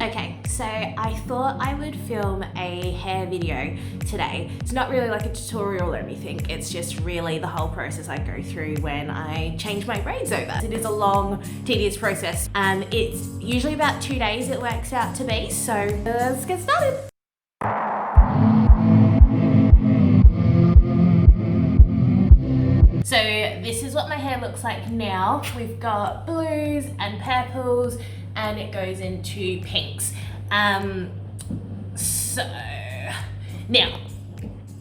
Okay, so I thought I would film a hair video today. It's not really like a tutorial or anything, it's just really the whole process I go through when I change my braids over. It is a long, tedious process. It's usually about 2 days it works out to be, so let's get started. So this is what my hair looks like now. We've got blues and purples and it goes into pinks. So now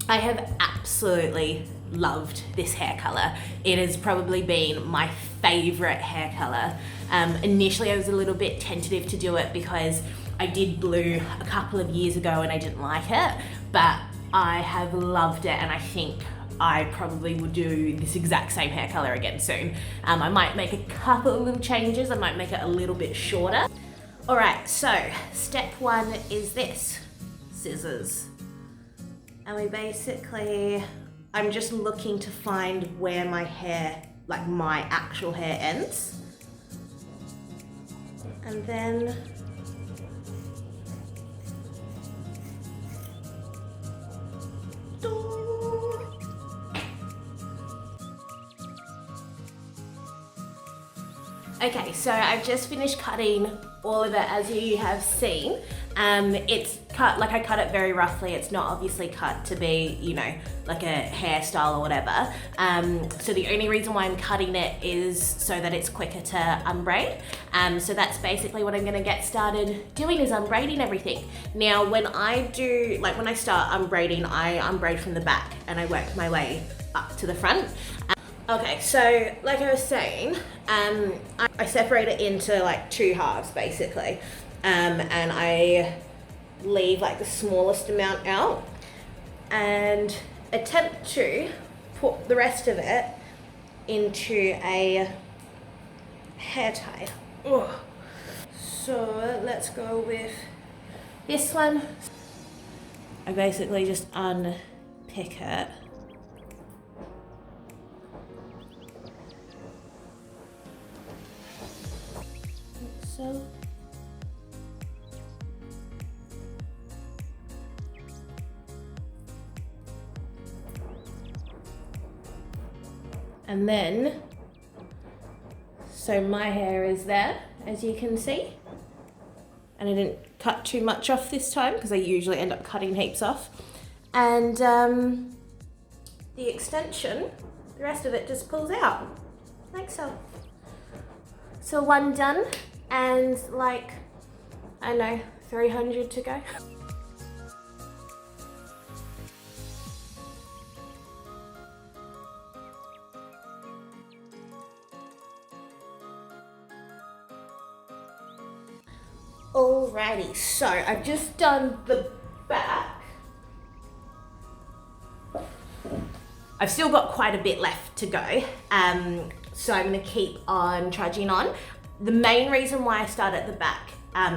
I have absolutely loved this hair color. It has probably been my favorite hair color. Initially I was a little bit tentative to do it because I did blue a couple of years ago and I didn't like it, but I have loved it and I think I probably will do this exact same hair color again soon. I might make a couple of little changes. I might make it a little bit shorter. All right, so step one is this, scissors. And we basically, I'm just looking to find where my hair, like my actual hair ends. And then okay, so I've just finished cutting all of it as you have seen. It's cut, like I cut it very roughly. It's not obviously cut to be, you know, like a hairstyle or whatever. So the only reason why I'm cutting it is so that it's quicker to unbraid. So that's basically what I'm gonna get started doing, is unbraiding everything. Now, when I do, like when I start unbraiding, I unbraid from the back and I work my way up to the front. Okay, so like I was saying, I separate it into like 2 halves basically, and I leave like the smallest amount out and attempt to put the rest of it into a hair tie. Ugh. So let's go with this one. I basically just unpick it. So. And then, so my hair is there, as you can see. And I didn't cut too much off this time because I usually end up cutting heaps off. And the extension, the rest of it just pulls out, like so. So one done. And like, I don't know, 300 to go. Alrighty, so I've just done the back. I've still got quite a bit left to go, so I'm gonna keep on trudging on. The main reason why I start at the back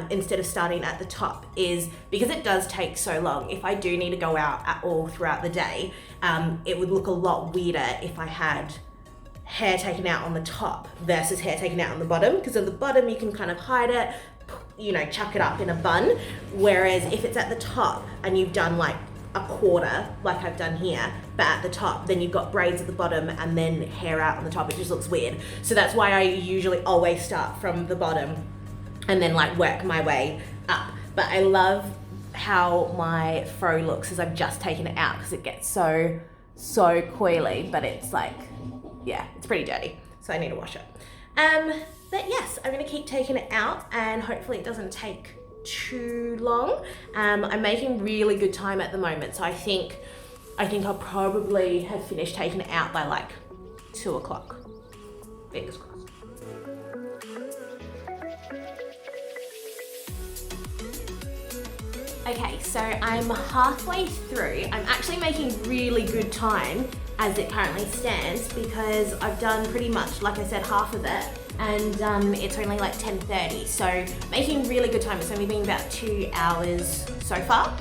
instead of starting at the top is because it does take so long. If I do need to go out at all throughout the day, it would look a lot weirder if I had hair taken out on the top versus hair taken out on the bottom, because at the bottom you can kind of hide it, you know, chuck it up in a bun, whereas if it's at the top and you've done like a quarter, like I've done here, but at the top, then you've got braids at the bottom and then hair out on the top. It just looks weird. So that's why I usually always start from the bottom and then like work my way up. But I love how my fro looks as I've just taken it out, because it gets so coily, but it's like, yeah, it's pretty dirty. So I need to wash it. But yes, I'm gonna keep taking it out and hopefully it doesn't take too long. I'm making really good time at the moment, so I think I'll probably have finished taking it out by like 2 o'clock. Fingers crossed. Okay, so I'm halfway through. I'm actually making really good time as it currently stands because I've done pretty much, like I said, half of it. And it's only like 10:30, so making really good time. It's only been about 2 hours so far.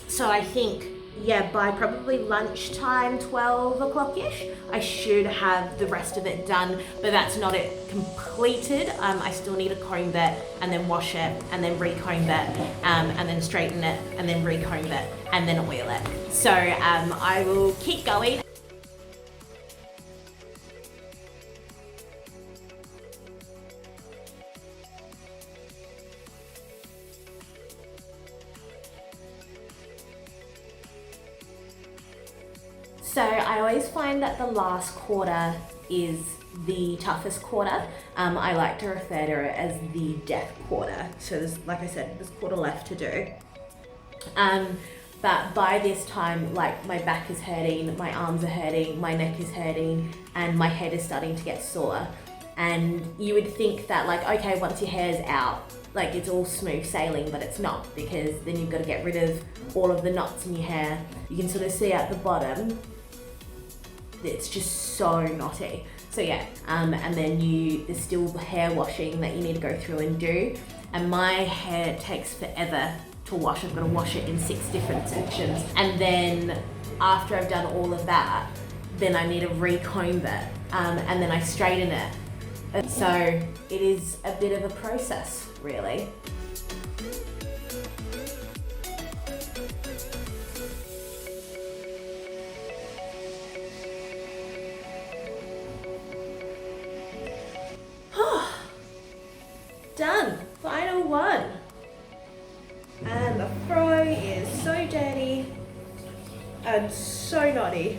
So I think yeah, by probably lunchtime, 12 o'clock-ish, I should have the rest of it done, but that's not it completed. I still need to comb it and then wash it and then recomb it and then straighten it and then recomb it and then oil it. So I will keep going. So I always find that the last quarter is the toughest quarter. I like to refer to it as the death quarter. So there's, like I said, there's a quarter left to do. But by this time, like my back is hurting, my arms are hurting, my neck is hurting, and my head is starting to get sore. And you would think that like, okay, once your hair's out, like it's all smooth sailing, but it's not, because then you've got to get rid of all of the knots in your hair. You can sort of see at the bottom, it's just so knotty. So yeah, and then there's still hair washing that you need to go through and do. And my hair takes forever to wash. I've got to wash it in 6 different sections. And then after I've done all of that, then I need to recomb it, and then I straighten it. And so it is a bit of a process, really. Done, final one. And the fro is so dirty and so knotty,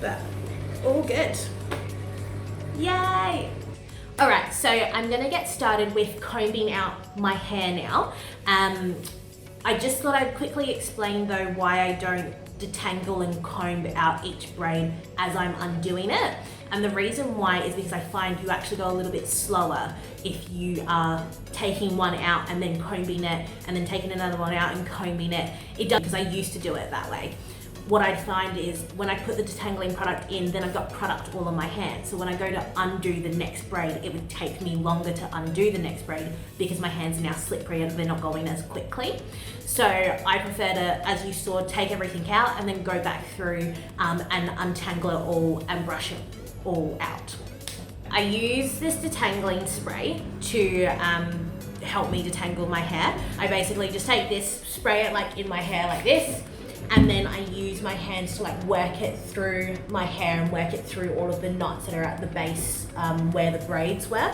but all good. Yay! All right, so I'm gonna get started with combing out my hair now. I just thought I'd quickly explain though why I don't detangle and comb out each braid as I'm undoing it. And the reason why is because I find you actually go a little bit slower if you are taking one out and then combing it and then taking another one out and combing it. It does, because I used to do it that way. What I'd find is when I put the detangling product in, then I've got product all on my hand. So when I go to undo the next braid, it would take me longer to undo the next braid because my hands are now slippery and they're not going as quickly. So I prefer to, as you saw, take everything out and then go back through and untangle it all and brush it all out. I use this detangling spray to help me detangle my hair. I basically just take this, spray it like in my hair like this, and then I use my hands to like work it through my hair and work it through all of the knots that are at the base where the braids were.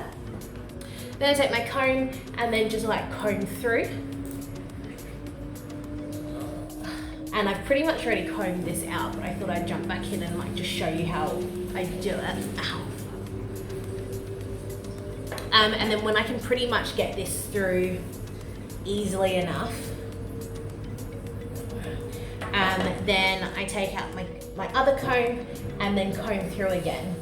Then I take my comb and then just like comb through. And I've pretty much already combed this out, but I thought I'd jump back in and like just show you how I do it. Ow. And then when I can pretty much get this through easily enough, then I take out my other comb and then comb through again,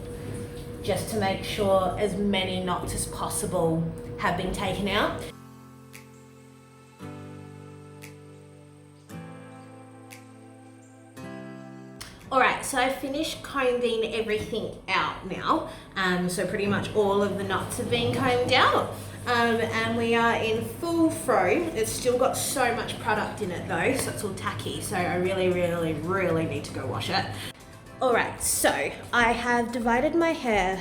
just to make sure as many knots as possible have been taken out. Alright, so I've finished combing everything out now. So pretty much all of the knots have been combed out. And we are in full fro. It's still got so much product in it though, so it's all tacky. So I really, really, really need to go wash it. Alright, so I have divided my hair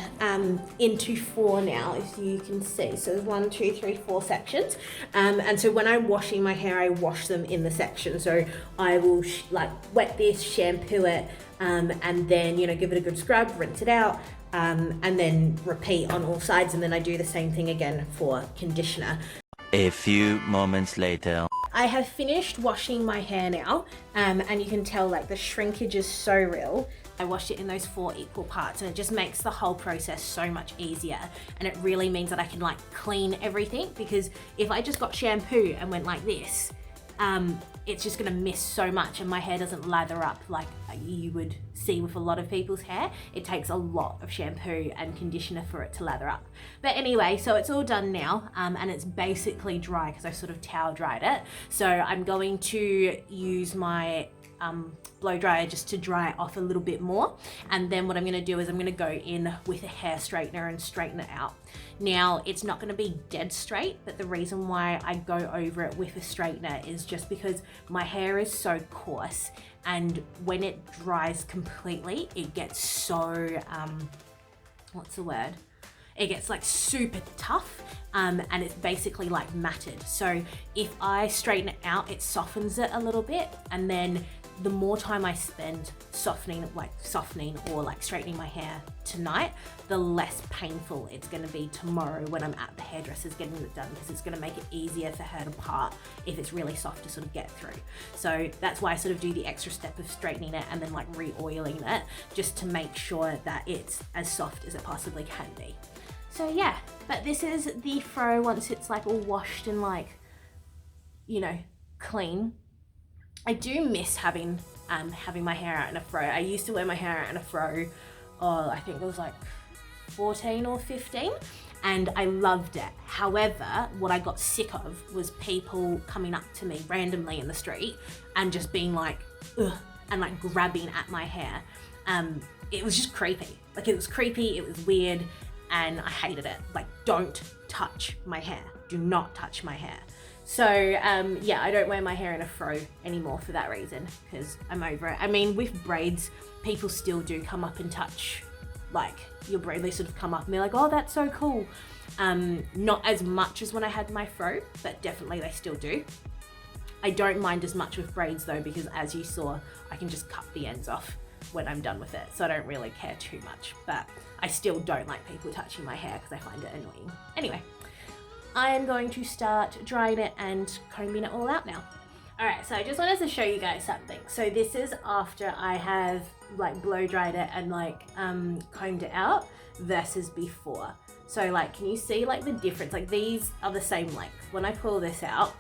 into 4 now, as you can see. So there's 1, 2, 3, 4 sections. And so when I'm washing my hair, I wash them in the section. So I will like wet this, shampoo it, and then, you know, give it a good scrub, rinse it out, and then repeat on all sides. And then I do the same thing again for conditioner. A few moments later. I have finished washing my hair now, and you can tell like the shrinkage is so real. I washed it in those 4 equal parts, and it just makes the whole process so much easier. And it really means that I can like clean everything, because if I just got shampoo and went like this, it's just gonna miss so much and my hair doesn't lather up like you would see with a lot of people's hair. It takes a lot of shampoo and conditioner for it to lather up. But anyway, so it's all done now, and it's basically dry because I sort of towel dried it. So I'm going to use my blow dryer just to dry it off a little bit more. And then what I'm gonna do is I'm gonna go in with a hair straightener and straighten it out. Now, it's not gonna be dead straight, but the reason why I go over it with a straightener is just because my hair is so coarse, and when it dries completely, it gets so, what's the word? It gets like super tough, and it's basically like matted. So if I straighten it out, it softens it a little bit, and then the more time I spend softening or like straightening my hair tonight, the less painful it's gonna be tomorrow when I'm at the hairdresser's getting it done, because it's gonna make it easier for her to part if it's really soft to sort of get through. So that's why I sort of do the extra step of straightening it and then like re-oiling it, just to make sure that it's as soft as it possibly can be. So yeah, but this is the fro once it's like all washed and like, you know, clean. I do miss having my hair out in a fro. I used to wear my hair out in a fro, I think it was like 14 or 15, and I loved it. However, what I got sick of was people coming up to me randomly in the street and just being like, ugh, and like grabbing at my hair. It was just creepy. Like, it was creepy, it was weird, and I hated it. Like, don't touch my hair. Do not touch my hair. So yeah, I don't wear my hair in a fro anymore for that reason, because I'm over it. I mean, with braids, people still do come up and touch like your braid. They sort of come up and they're like, oh, that's so cool. Not as much as when I had my fro, but definitely they still do. I don't mind as much with braids though, because as you saw, I can just cut the ends off when I'm done with it. So I don't really care too much, but I still don't like people touching my hair because I find it annoying. Anyway, I am going to start drying it and combing it all out now. All right, so I just wanted to show you guys something. So this is after I have like blow dried it and like combed it out versus before. So like, can you see like the difference? Like, these are the same length. When I pull this out,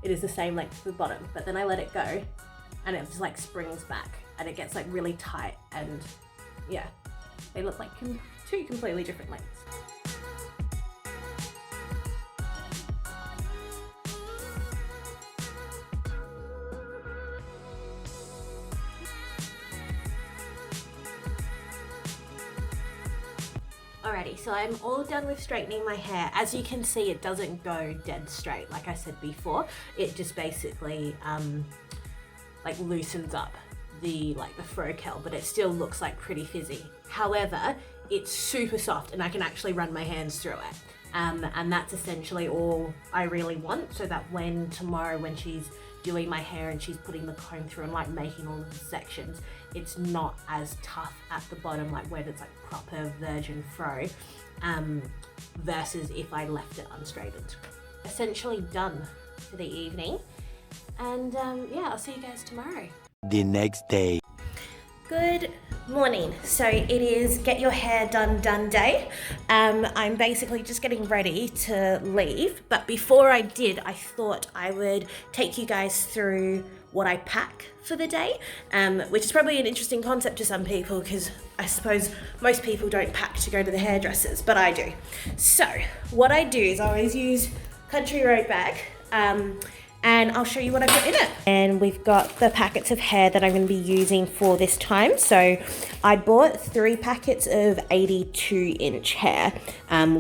it is the same length to the bottom, but then I let it go and it just like springs back and it gets like really tight, and yeah, they look like two completely different lengths. Alrighty, so I'm all done with straightening my hair. As you can see, it doesn't go dead straight, like I said before. It just basically like loosens up the fro curl, but it still looks like pretty fizzy. However, it's super soft and I can actually run my hands through it. And that's essentially all I really want, so that when tomorrow, when she's doing my hair and she's putting the comb through and like making all the sections, it's not as tough at the bottom, like where it's like proper virgin fro, versus if I left it unstraightened. Essentially done for the evening, and yeah, I'll see you guys tomorrow. The next day. Good morning. So it is get your hair done day. I'm basically just getting ready to leave, but before I did, I thought I would take you guys through what I pack for the day, which is probably an interesting concept to some people, because I suppose most people don't pack to go to the hairdressers, but I do. So what I do is I always use Country Road bag, and I'll show you what I put in it. And we've got the packets of hair that I'm going to be using for this time. So I bought 3 packets of 82-inch hair,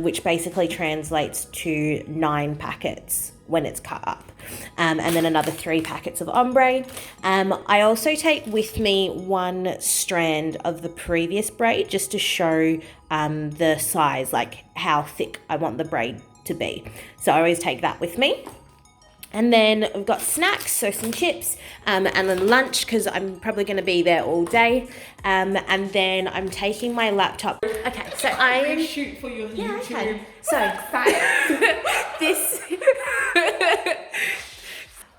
which basically translates to 9 packets when it's cut up. And then another 3 packets of ombre. I also take with me 1 strand of the previous braid, just to show the size, like how thick I want the braid to be. So I always take that with me. And then we've got snacks, so some chips, and then lunch, because I'm probably going to be there all day. And then I'm taking my laptop. Okay, so I shoot for your YouTube. Yeah, okay. So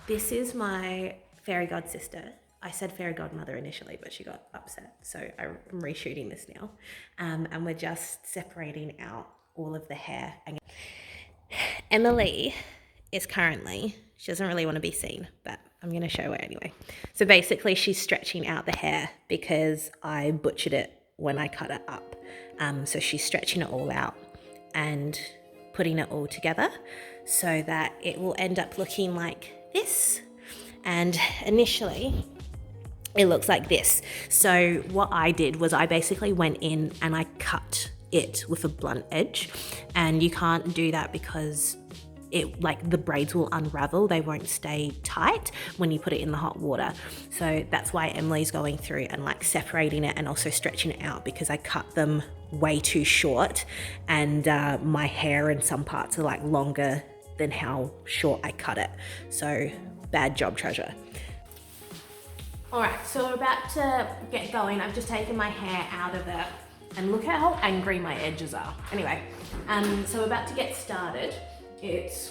this is my fairy god sister. I said fairy godmother initially, but she got upset, so I'm reshooting this now. And we're just separating out all of the hair. Emily is currently, she doesn't really want to be seen, but I'm going to show her anyway. So basically she's stretching out the hair because I butchered it when I cut it up. So she's stretching it all out and putting it all together so that it will end up looking like this. And initially it looks like this. So what I did was I basically went in and I cut it with a blunt edge, and you can't do that because the braids will unravel, they won't stay tight when you put it in the hot water. So that's why Emily's going through and like separating it and also stretching it out, because I cut them way too short, and my hair in some parts are like longer than how short I cut it. So bad job, Treasure. All right, so we're about to get going. I've just taken my hair out of it, and look at how angry my edges are. Anyway, so we're about to get started. It's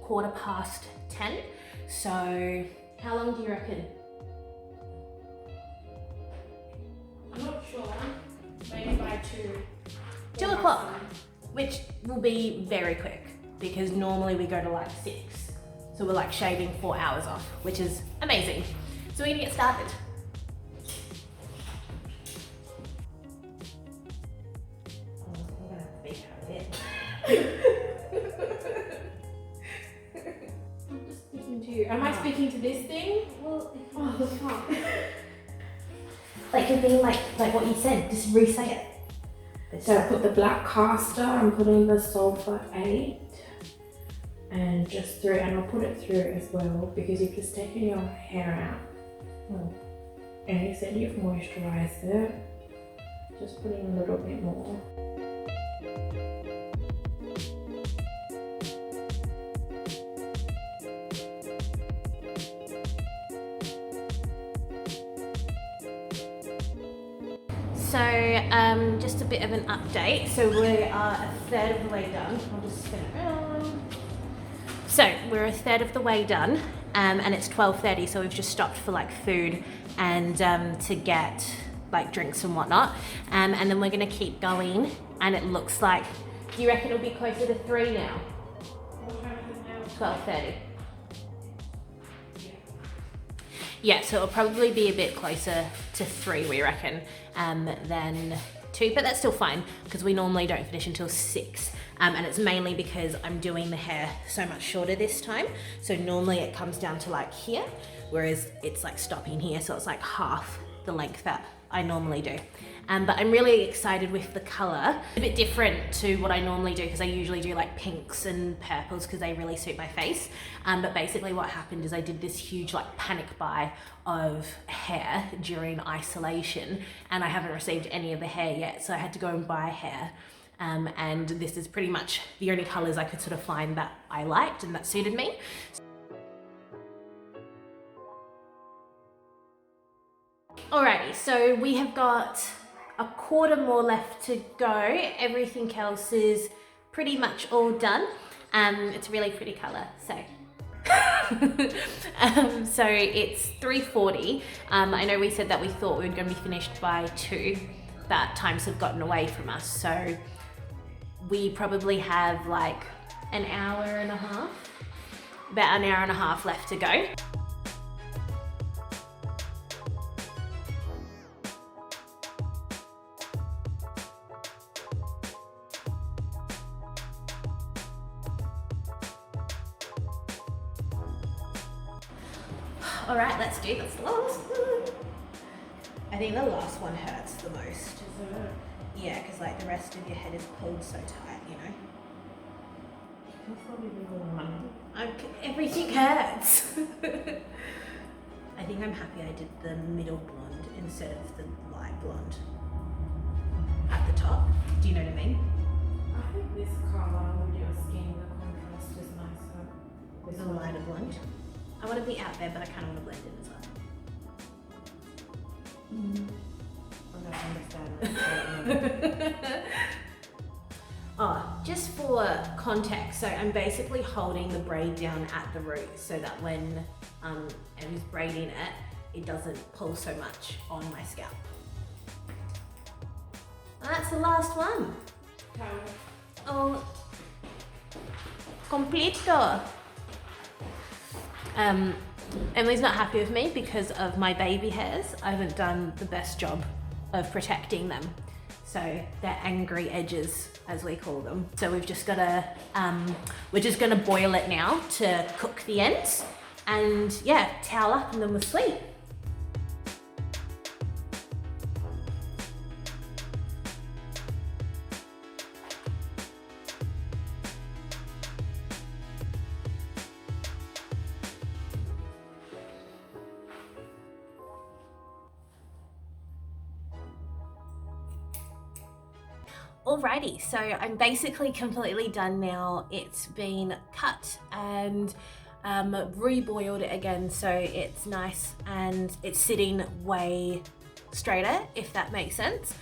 10:15. So how long do you reckon? I'm not sure. Maybe by 2. 2 o'clock, which will be very quick because normally we go to like 6. So we're like shaving 4 hours off, which is amazing. So we're gonna get started. Am I speaking to this thing? Well, oh, fuck. Like you're being like what you said, just re-say it. So I put the black caster, I'm putting the sulfur 8 and just through, and I'll put it through as well because you've just taken your hair out. And you said you've moisturised it. Just putting a little bit more. So just a bit of an update. So we are a third of the way done. I'll just spin it around. So we're a third of the way done, and it's 12:30. So we've just stopped for like food and to get like drinks and whatnot. And then we're gonna keep going. And it looks like, do you reckon it'll be closer to 3 now? 12:30. Yeah, so it'll probably be a bit closer to 3, we reckon, than 2, but that's still fine because we normally don't finish until 6. And it's mainly because I'm doing the hair so much shorter this time. So normally it comes down to like here, whereas it's like stopping here. So it's like half the length that I normally do. But I'm really excited with the color. A bit different to what I normally do because I usually do like pinks and purples because they really suit my face. But basically what happened is I did this huge like panic buy of hair during isolation, and I haven't received any of the hair yet. So I had to go and buy hair. And this is pretty much the only colors I could sort of find that I liked and that suited me. Alrighty, so we have got a quarter more left to go. Everything else is pretty much all done. It's a really pretty color, so. So it's 3:40. I know we said that we thought we were going to be finished by 2, but times have gotten away from us. So we probably have like an hour and a half, about an hour and a half left to go. All right, let's do this last one. I think the last one hurts the most. Yeah, because like the rest of your head is pulled so tight, you know. That's probably the one. Everything hurts. I think I'm happy I did the middle blonde instead of the light blonde at the top. Do you know what I mean? I think this colour with your skin, the contrast is nicer. With a lighter blonde. I want to be out there, but I kind of want to blend in as well. I don't understand. Oh, just for context, so I'm basically holding the braid down at the root so that when Em's braiding it, it doesn't pull so much on my scalp. And that's the last one. Oh, completo. Emily's not happy with me because of my baby hairs. I haven't done the best job of protecting them. So they're angry edges, as we call them. So we've just gotta, we're just gonna boil it now to cook the ends. And yeah, towel up and then we're sweet. Alrighty, so I'm basically completely done now. It's been cut and reboiled again, so it's nice and it's sitting way straighter, if that makes sense.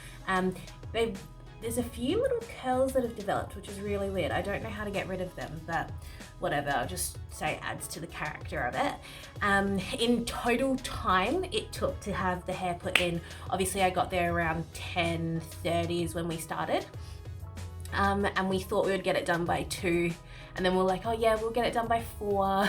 There's a few little curls that have developed, which is really weird. I don't know how to get rid of them, but whatever, I'll just say it adds to the character of it. In total time it took to have the hair put in, obviously I got there around 10:30 is when we started. And we thought we would get it done by 2, and then we're like, oh yeah, we'll get it done by 4,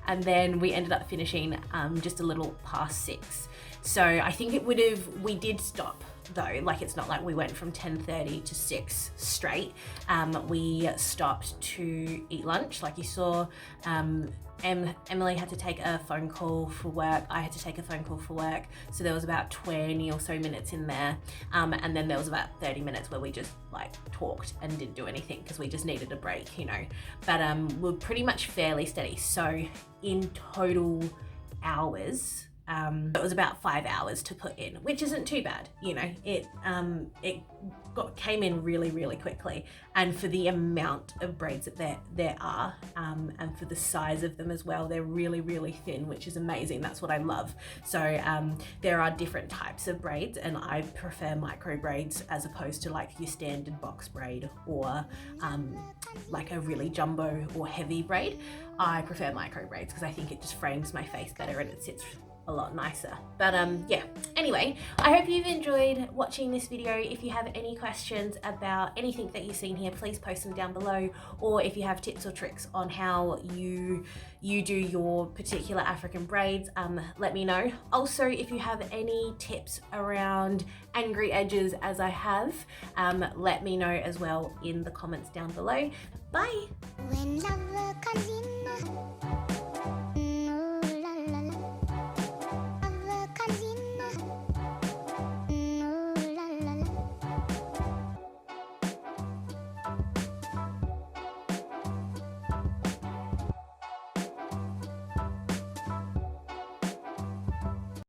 and then we ended up finishing just a little past 6. So I think we did stop though, like it's not like we went from 10:30 to 6 straight. We stopped to eat lunch, like you saw. Emily had to take a phone call for work, I had to take a phone call for work, so there was about 20 or so minutes in there, and then there was about 30 minutes where we just like talked and didn't do anything because we just needed a break, you know. But we're pretty much fairly steady, so in total hours, it was about 5 hours to put in, which isn't too bad, you know. It came in really quickly, and for the amount of braids that there are, and for the size of them as well, they're really thin, which is amazing. That's what I love. So there are different types of braids, and I prefer micro braids as opposed to like your standard box braid or like a really jumbo or heavy braid. I prefer micro braids because I think it just frames my face better and it sits a lot nicer. But yeah, anyway, I hope you've enjoyed watching this video. If you have any questions about anything that you've seen here, please post them down below, or if you have tips or tricks on how you do your particular African braids, let me know. Also, if you have any tips around angry edges as I have, let me know as well in the comments down below. Bye! When love comes in